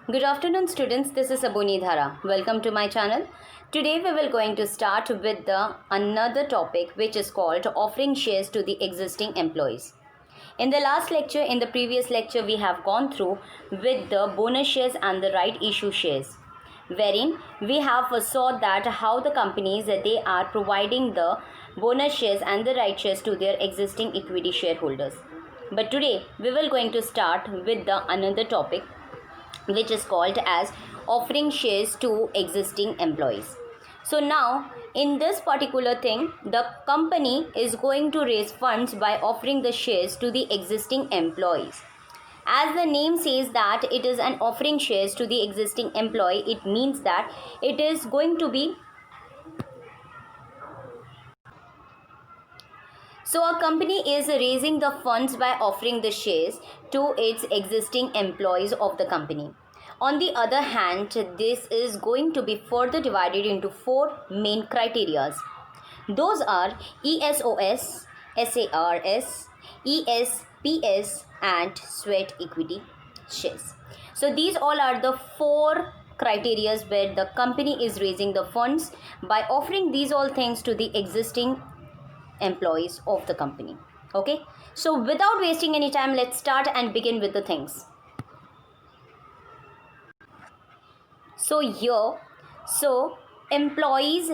Good afternoon students, this is Saboni Dhara. Welcome to my channel. Today we will going to start with another topic which is called offering shares to the existing employees. In the previous lecture we have gone through with the bonus shares and the right issue shares, wherein we have saw that how the companies they are providing the bonus shares and the right shares to their existing equity shareholders. But today we will going to start with another topic which is called as offering shares to existing employees. So now in this particular thing, the company is going to raise funds by offering the shares to the existing employees. As the name says that it is an offering shares to the existing employee, it means that it is going to be. So a company is raising the funds by offering the shares to its existing employees of the company. On the other hand, this is going to be further divided into four main criteria. Those are ESOS, SARS, ESPS and sweat equity shares. So these all are the four criteria where the company is raising the funds by offering these all things to the existing employees of the company. Okay, so without wasting any time, let's start and begin with the things. So employees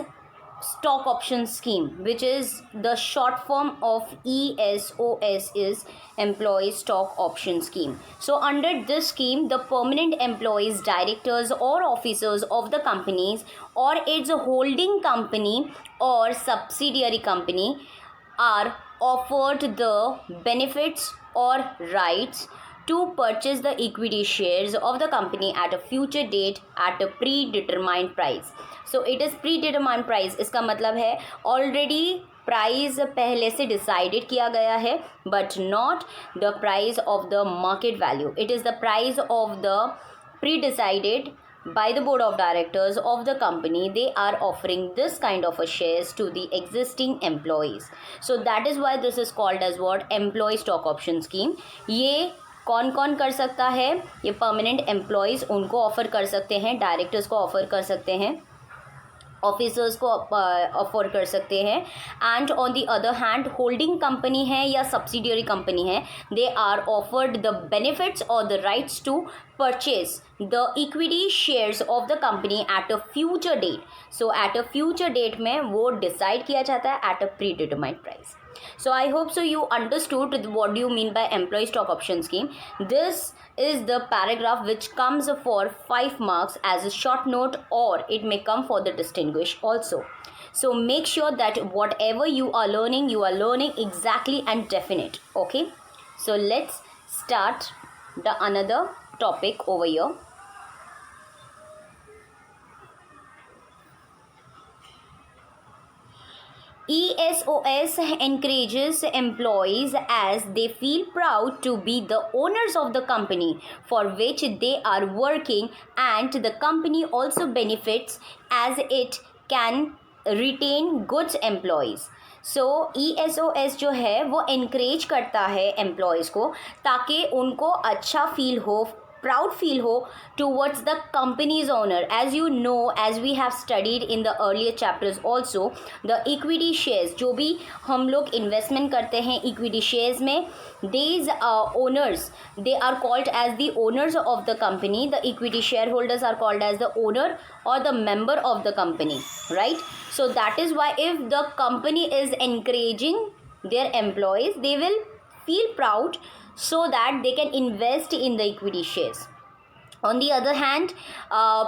stock option scheme, which is the short form of ESOS, is employee stock option scheme. So under this scheme, the permanent employees, directors or officers of the companies or its holding company or subsidiary company are offered the benefits or rights to purchase the equity shares of the company at a future date at a predetermined price. So it is predetermined price. इसका मतलब है already price पहले से decided किया गया है, but not the price of the market value. It is the price of the pre-decided by the board of directors of the company. They are offering this kind of a shares to the existing employees. So that is why this is called as what? Employee stock option scheme. ये कौन कौन कर सकता है? ये permanent employees उनको offer कर सकते हैं, डायरेक्टर्स को ऑफ़र कर सकते हैं, ऑफिसर्स को ऑफर कर सकते हैं, and on the other hand holding company है या सब्सिडियरी कंपनी है, they are offered the benefits और the rights to purchase the equity shares of the company at a future date. So at a future date में वो decide किया जाता है at a predetermined price. So I hope so you understood what do you mean by employee stock option scheme. This is the paragraph which comes for 5 marks as a short note, or it may come for the distinguished also. So make sure that whatever you are learning exactly and definite. Okay, so let's start the another topic over here. ESOS encourages employees as they feel proud to be the owners of the company for which they are working, and the company also benefits as it can retain good employees. So ESOS जो है वो encourage करता है employees को ताकि उनको अच्छा feel हो, प्राउड फील हो towards the company's owner. As you know, as we have studied in the earlier chapters also, the equity shares जो भी हम लोग इन्वेस्टमेंट करते हैं equity shares में, these owners, they are called as the owners of the company. The equity shareholders are called as the owner or the member of the company, right? So that is why if the company is encouraging their employees, they will feel proud so that they can invest in the equity shares. On the other hand,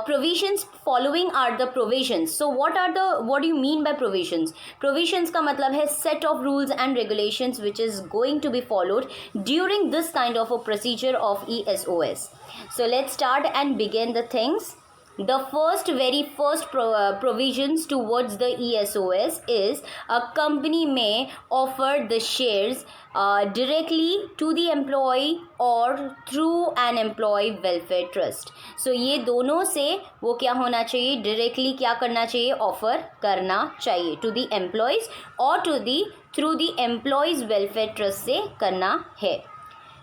provisions following are the provisions. So what do you mean by provisions? Provisions का मतलब है set of rules and regulations which is going to be followed during this kind of a procedure of ESOS. So let's start and begin the things. The very first provisions towards the ESOS is a company may offer the shares directly to the employee or through an employee welfare trust. So ये दोनों से वो क्या होना चाहिए? Directly क्या करना चाहिए? Offer करना चाहिए to the employees or through the employees welfare trust से करना है.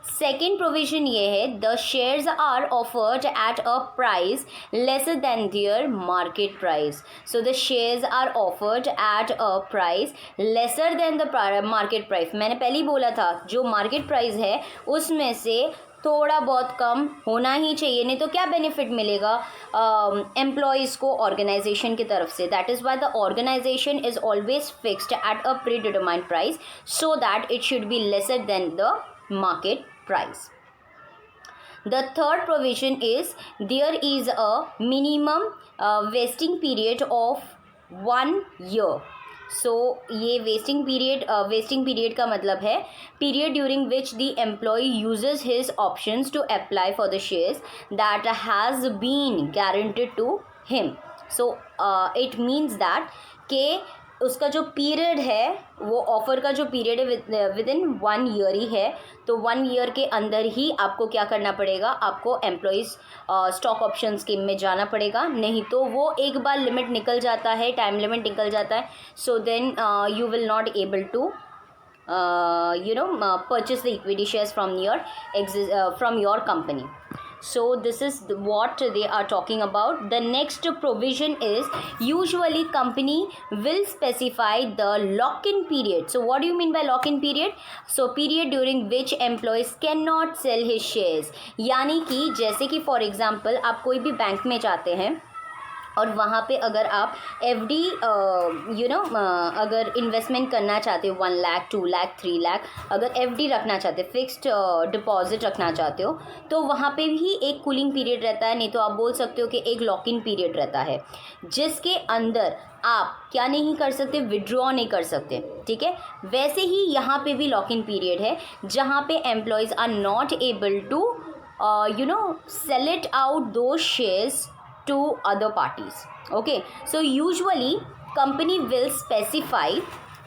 सेकेंड प्रोविजन ये है, the shares are offered at a price lesser than their market price. So the shares are offered at a price lesser than the market price. मैंने पहले ही बोला था जो मार्केट प्राइस है उसमें से थोड़ा बहुत कम होना ही चाहिए, नहीं तो क्या बेनिफिट मिलेगा एम्प्लॉयज़ को ऑर्गेनाइजेशन की तरफ से. That is why the organization is always fixed at a predetermined price so that it should be lesser than the market price. The third provision is there is a minimum vesting period of 1 year. So ये vesting period का मतलब है period during which the employee uses his options to apply for the shares that has been guaranteed to him. So it means that के उसका जो period है वो offer का जो पीरियड है विद इन 1 ईयर ही है. तो 1 ईयर के अंदर ही आपको क्या करना पड़ेगा, आपको एम्प्लॉयज़ स्टॉक ऑप्शन स्कीम में जाना पड़ेगा, नहीं तो वो एक बार लिमिट निकल जाता है, टाइम लिमिट निकल जाता है. So then you will not able to purchase the equity shares from your company. So this is what they are talking about. The next provision is usually company will specify the lock-in period. So what do you mean by lock-in period? So period during which employees cannot sell his shares. यानी कि जैसे कि for example आप कोई भी bank में जाते हैं और वहाँ पे अगर आप FD अगर इन्वेस्टमेंट करना चाहते हो 1 लाख 2 लाख 3 लाख, अगर FD रखना चाहते हो, फिक्स्ड डिपॉजिट रखना चाहते हो, तो वहाँ पे भी एक कूलिंग पीरियड रहता है, नहीं तो आप बोल सकते हो कि एक लॉक इन पीरियड रहता है जिसके अंदर आप क्या नहीं कर सकते, विड्रॉ नहीं कर सकते. ठीक है, वैसे ही यहाँ पे भी लॉक इन पीरियड है जहाँ पे employees are not able to sell it out those shares to other parties. Okay, so usually company will specify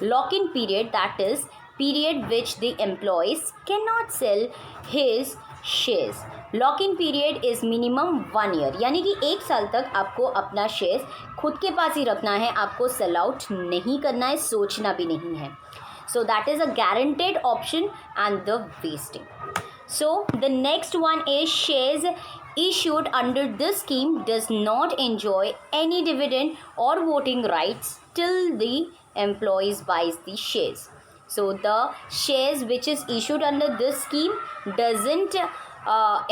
lock-in period, that is period which the employees cannot sell his shares. Lock-in period is minimum 1 year, यानी कि 1 साल तक आपको अपना shares खुद के पास ही रखना है, आपको सेल आउट नहीं करना है, सोचना भी नहीं है. So that is a guaranteed option and the wasting. So the next one is shares issued under this scheme does not enjoy any dividend or voting rights till the employees buys the shares. So the shares which is issued under this scheme doesn't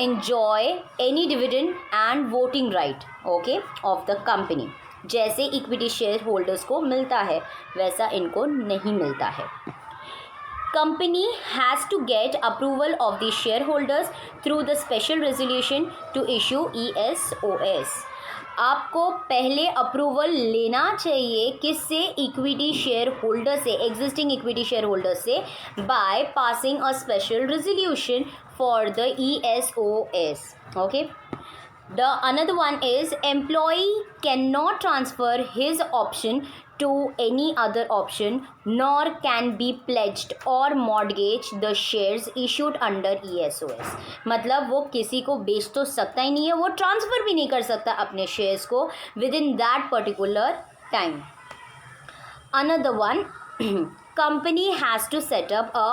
enjoy any dividend and voting right, okay, of the company. जैसे equity share holders को मिलता है वैसा इनको नहीं मिलता है. Company has to get approval of the shareholders through the special resolution to issue ESOS. आपको पहले अप्रूवल लेना चाहिए किससे, इक्विटी शेयर होल्डर से, एग्जिस्टिंग इक्विटी शेयर होल्डर से, by passing a special resolution for the ESOS. Okay. The another one is employee cannot transfer his option to any other option nor can be pledged or mortgage the shares issued under ESOS. मतलब वो किसी को बेच तो सकता ही नहीं है, वो ट्रांसफ़र भी नहीं कर सकता अपने शेयर्स को with in that particular time. Another one, company has to set up a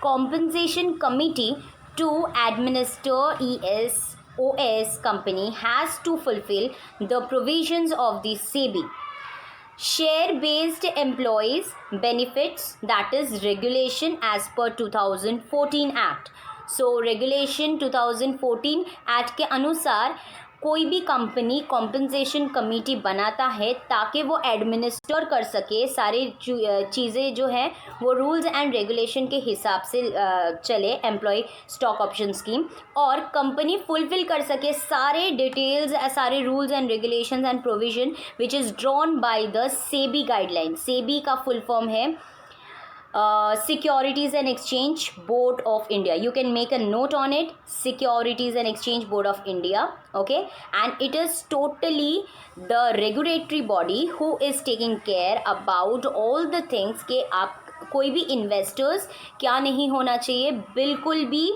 compensation committee to administer ESOS. Company has to fulfill the provisions of the SEBI. Share-based employees benefits, that is regulation as per 2014 Act. So regulation 2014 Act के अनुसार कोई भी company compensation committee बनाता है ताकि वो administer कर सके सारे चीज़ें जो हैं वो रूल्स एंड रेगुलेशन के हिसाब से चले एम्प्लॉय स्टॉक ऑप्शन स्कीम, और कंपनी फुलफिल कर सके सारे डिटेल्स, सारे rules and regulations and provision which is drawn by the SEBI guideline. SEBI का फुल फॉर्म है Securities and Exchange Board of India. You can make a note on it, Securities and Exchange Board of India. Okay, and it is totally the regulatory body who is taking care about all the things कि आप कोई भी investors क्या नहीं होना चाहिए, बिल्कुल भी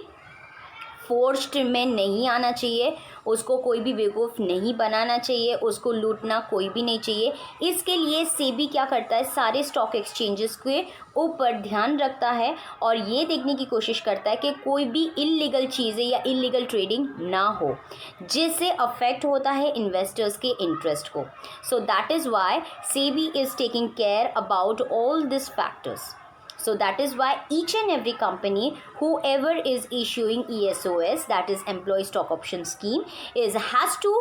फोर्स्ड में नहीं आना चाहिए, उसको कोई भी बेवकूफ़ नहीं बनाना चाहिए, उसको लूटना कोई भी नहीं चाहिए। इसके लिए सेबी क्या करता है, सारे स्टॉक एक्सचेंजेस के ऊपर ध्यान रखता है और ये देखने की कोशिश करता है कि कोई भी इल्लीगल चीज़ें या इल्लीगल ट्रेडिंग ना हो जिससे अफेक्ट होता है इन्वेस्टर्स के इंटरेस्ट को। So that is Y SEBI is taking care about all this factors. So that is why each and every company, whoever is issuing ESOS, that is Employee Stock Option Scheme, has to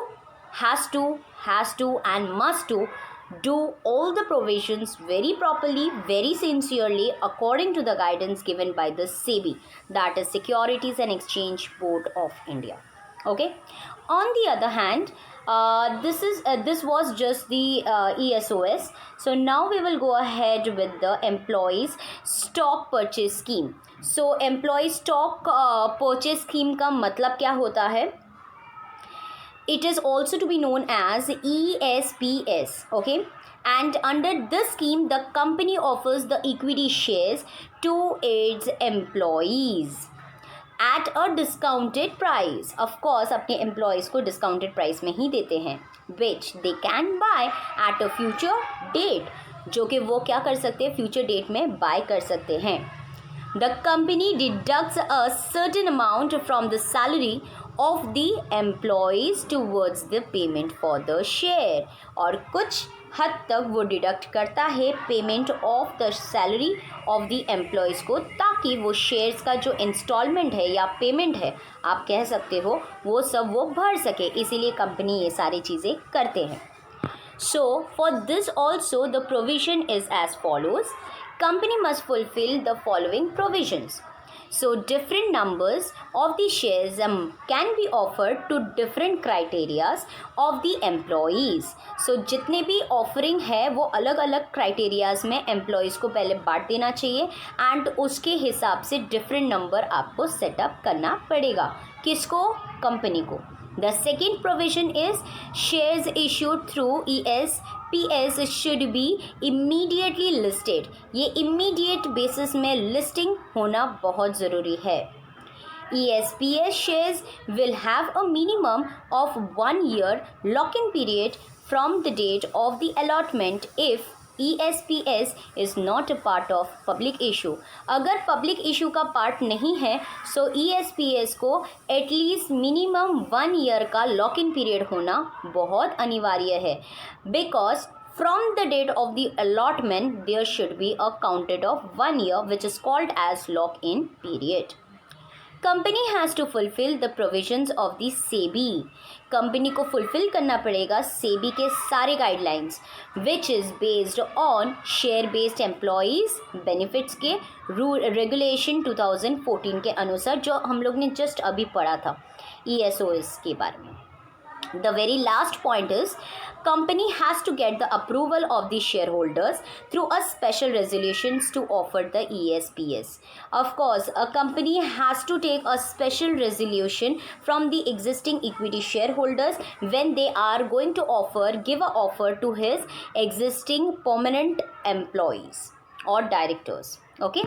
and must to do all the provisions very properly, very sincerely, according to the guidance given by the SEBI, that is Securities and Exchange Board of India. Okay. On the other hand, this was just the ESOS. So now we will go ahead with the employees stock purchase scheme. So employee stock purchase scheme का मतलब क्या होता है? It is also to be known as ESPS. Okay. And under this scheme, the company offers the equity shares to its employees at a discounted price. Of course, अपने employees को discounted price में ही देते हैं, which they can buy at a future date, जो कि वो क्या कर सकते हैं, future date में buy कर सकते हैं. The company deducts a certain amount from the salary of the employees towards the payment for the share, और कुछ हद तक वो डिडक्ट करता है payment of the salary of the employees को, ताकि वो शेयर्स का जो इंस्टॉलमेंट है या पेमेंट है आप कह सकते हो, वो सब वो भर सके. इसीलिए कंपनी ये सारी चीज़ें करते हैं. So for this also the provision is as follows. Company must fulfil the following provisions. So different numbers of the shares can be offered to different criterias of the employees. So जितने भी offering है वो अलग अलग criterias में employees को पहले बांट देना चाहिए एंड उसके हिसाब से डिफरेंट नंबर आपको सेटअप करना पड़ेगा. किसको? कंपनी को. The second provision is shares issued through ESPS should be immediately listed. ये immediate basis में listing होना बहुत ज़रूरी है. ESPS shares will have a minimum of 1 year lock-in period from the date of the allotment if ESPS is not a part of public issue. अगर public issue का part नहीं है सो ESPS को एटलीस्ट मिनिमम 1 ईयर का lock in period होना बहुत अनिवार्य है, because from the date of the allotment there should be a counted of 1 year which is called as lock-in period. Company has to fulfill the provisions of the SEBI. Company को fulfil करना पड़ेगा सेबी के सारे guidelines which is based on share based employees benefits के regulation 2014 के अनुसार, जो हम लोग ने जस्ट अभी पढ़ा था ESOS के बारे में. The very last point is company has to get the approval of the shareholders through a special resolutions to offer the ESPS. Of course, a company has to take a special resolution from the existing equity shareholders when they are going to give a offer to his existing permanent employees or directors. Okay,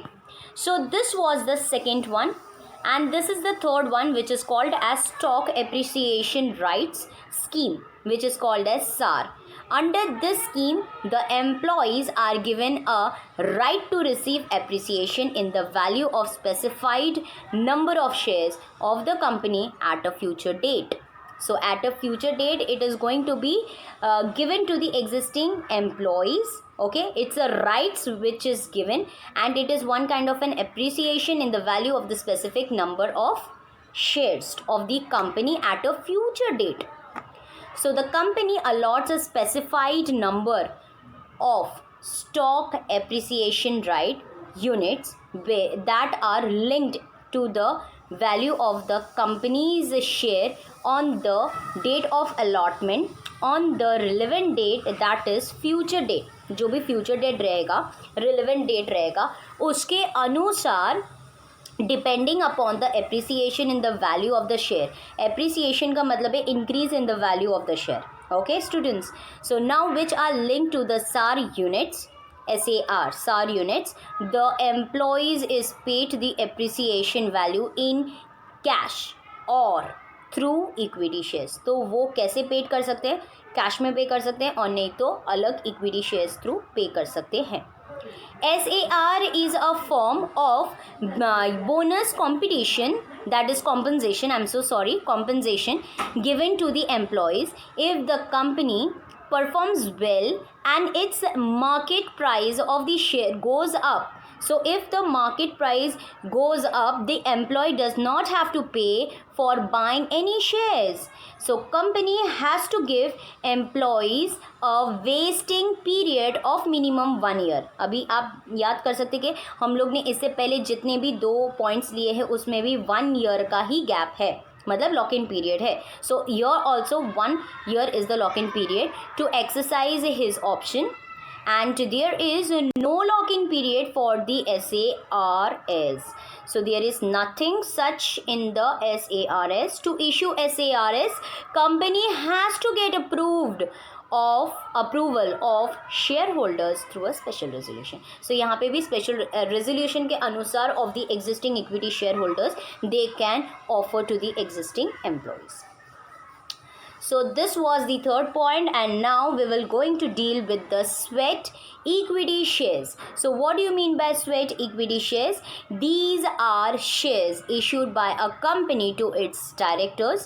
so this was the second one. And this is the third one, which is called as Stock Appreciation Rights Scheme, which is called as SAR. Under this scheme, the employees are given a right to receive appreciation in the value of specified number of shares of the company at a future date. So at a future date, it is going to be given to the existing employees. Okay, it's a rights which is given, and it is one kind of an appreciation in the value of the specific number of shares of the company at a future date. So the company allots a specified number of stock appreciation right units that are linked to the value of the company's share on the date of allotment on the relevant date, that is future date. जो भी future date रहेगा, relevant date रहेगा, उसके अनुसार depending upon the appreciation in the value of the share. Appreciation का मतलब है increase in the value of the share. Okay students, so now which are link to the SAR units, SAR units, the employees is paid the appreciation value in cash और through equity shares. तो वो कैसे paid कर सकते हैं? Cash में पे कर सकते हैं और नहीं तो अलग इक्विटी शेयर्स थ्रू पे कर सकते हैं। SAR is a form of bonus competition, that is compensation, I'm so sorry, compensation given to the employees if the company performs well and its market price of the share goes up. So if the market price goes up, the employee does not have to pay for buying any shares. So company has to give employees a vesting period of minimum 1 year. अभी आप याद कर सकते कि हम लोग ने इससे पहले जितने भी 2 पॉइंट्स लिए हैं उसमें भी 1 ईयर का ही गैप है, मतलब लॉक इन पीरियड है. So year also 1 year is the lock in period to exercise his option, and there is no lock-in period for the SARs. So there is nothing such in the SARs. To issue SARs, company has to get approval of shareholders through a special resolution. So यहाँ पे भी special resolution के अनुसार of the existing equity shareholders they can offer to the existing employees. So this was the third point, and now we will going to deal with the sweat equity shares. So what do you mean by sweat equity shares? These are shares issued by a company to its directors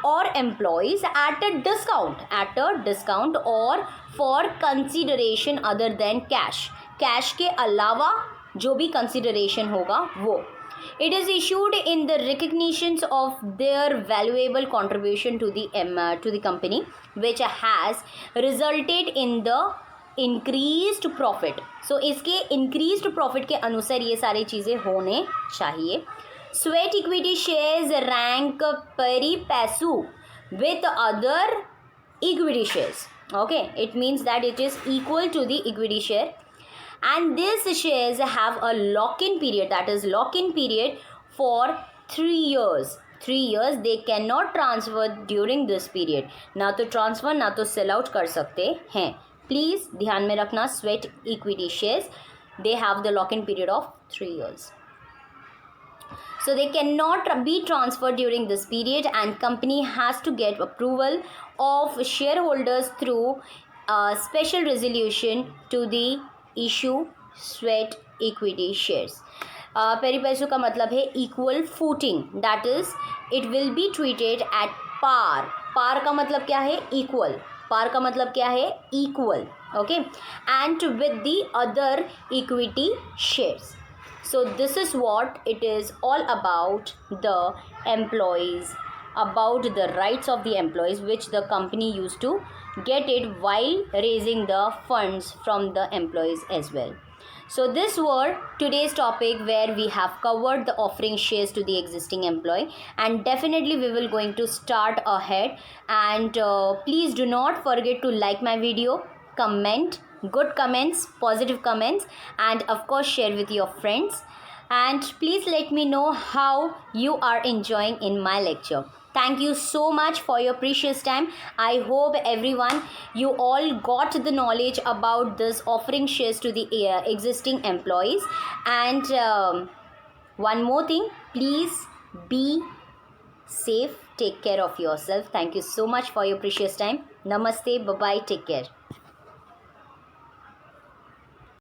or employees at a discount or for consideration other than cash. Cash के अलावा जो भी consideration होगा वो. It is issued in the recognitions of their valuable contribution to the company, which has resulted in the increased profit. So इसके increased profit के अनुसार ये सारी चीज़ें होने चाहिए. Sweat equity shares rank pari passu with other equity shares. Okay, it means that it is equal to the equity share. And these shares have a lock-in period, that is lock-in period for 3 years. 3 years they cannot transfer during this period. ना तो transfer ना तो sell out कर सकते हैं. Please ध्यान में रखना, sweat equity shares they have the lock-in period of 3 years. So they cannot be transferred during this period, and company has to get approval of shareholders through a special resolution to the issue sweat equity shares. Pari passu का मतलब है equal footing, that is it will be treated at par. Par का मतलब क्या है? Equal. पार का मतलब क्या है? Equal. Okay, and with the other equity shares. So this is what it is all about the employees, about the rights of the employees which the company used to get it while raising the funds from the employees as well. So this were today's topic where we have covered the offering shares to the existing employee, and definitely we will going to start ahead. And please do not forget to like my video, comment good comments, positive comments, and of course share with your friends. And please let me know how you are enjoying in my lecture. Thank you so much for your precious time. I hope everyone you all got the knowledge about this offering shares to the existing employees. And one more thing, please be safe, take care of yourself. Thank you so much for your precious time. Namaste, bye bye, take care.